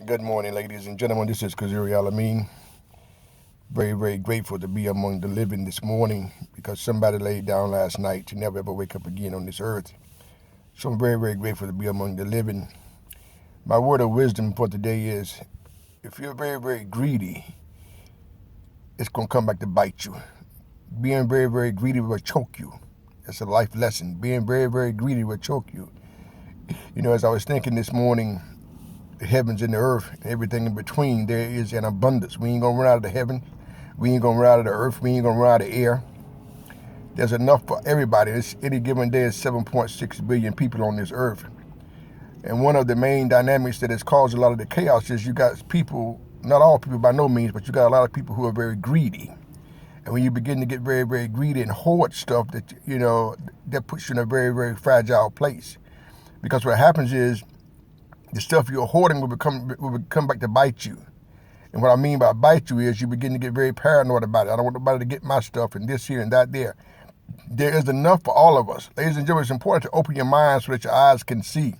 Good morning, ladies and gentlemen. This is Kazuri Alameen. Very, very grateful to be among the living this morning because somebody laid down last night to never ever wake up again on this earth. So I'm very, very grateful to be among the living. My word of wisdom for today is if you're very, very greedy, it's going to come back to bite you. Being very, very greedy will choke you. That's a life lesson. Being very, very greedy will choke you. As I was thinking this morning, the heavens and the earth and everything in between, there is an abundance. We ain't gonna run out of the heaven. We ain't gonna run out of the earth. We ain't gonna run out of the air. There's enough for everybody. Any given day is 7.6 billion people on this earth. And one of the main dynamics that has caused a lot of the chaos is you got people, not all people by no means, but you got a lot of people who are very greedy. And when you begin to get very, very greedy and hoard stuff, that puts you in a very, very fragile place. Because what happens is the stuff you're hoarding will come back to bite you. And what I mean by bite you is you begin to get very paranoid about it. I don't want nobody to get my stuff and this here and that there. There is enough for all of us. Ladies and gentlemen, it's important to open your mind so that your eyes can see.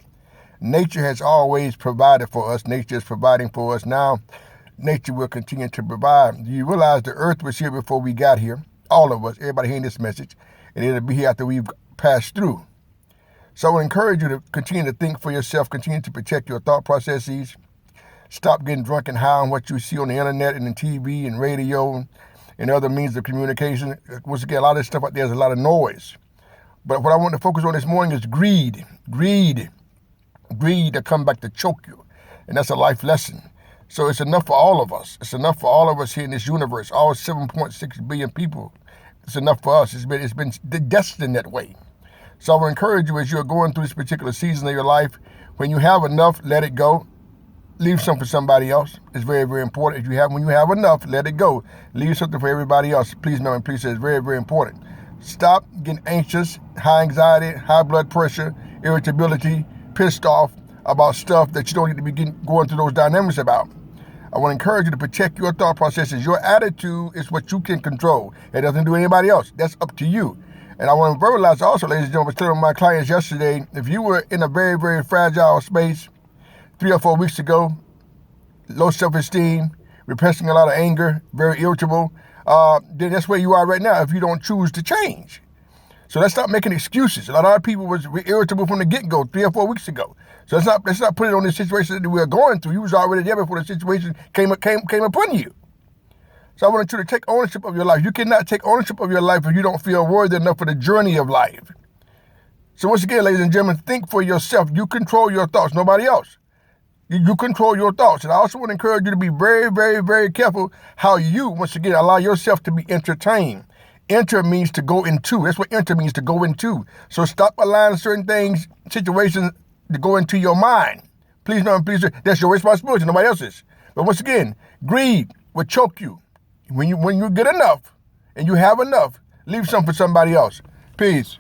Nature has always provided for us. Nature is providing for us now. Nature will continue to provide. Do you realize the earth was here before we got here? All of us, everybody hearing this message. And it'll be here after we've passed through. So I would encourage you to continue to think for yourself, continue to protect your thought processes. Stop getting drunk and high on what you see on the internet and the TV and radio and other means of communication. Once again, a lot of this stuff out there is a lot of noise. But what I want to focus on this morning is greed. Greed to come back to choke you. And that's a life lesson. So it's enough for all of us. It's enough for all of us here in this universe, all 7.6 billion people. It's enough for us. It's been destined that way. So I will encourage you as you're going through this particular season of your life, when you have enough, let it go. Leave some for somebody else. It's very, very important. When you have enough, let it go. Leave something for everybody else. Please know and please say it's very, very important. Stop getting anxious, high anxiety, high blood pressure, irritability, pissed off about stuff that you don't need to begin going through those dynamics about. I want to encourage you to protect your thought processes. Your attitude is what you can control. It doesn't do anybody else. That's up to you. And I want to verbalize also, ladies and gentlemen, I was telling my clients yesterday, if you were in a very, very fragile space 3 or 4 weeks ago, low self-esteem, repressing a lot of anger, very irritable, then that's where you are right now if you don't choose to change. So let's stop making excuses. A lot of people was irritable from the get-go 3 or 4 weeks ago. So let's not put it on the situation that we're going through. You was already there before the situation came upon you. So I want you to take ownership of your life. You cannot take ownership of your life if you don't feel worthy enough for the journey of life. So once again, ladies and gentlemen, think for yourself. You control your thoughts, nobody else. You control your thoughts. And I also want to encourage you to be very, very, very careful how you, once again, allow yourself to be entertained. Enter means to go into. That's what enter means, to go into. So stop allowing certain things, situations to go into your mind. Please know and please, that's your responsibility, nobody else's. But once again, greed will choke you. When you get enough and you have enough, leave some for somebody else. Peace.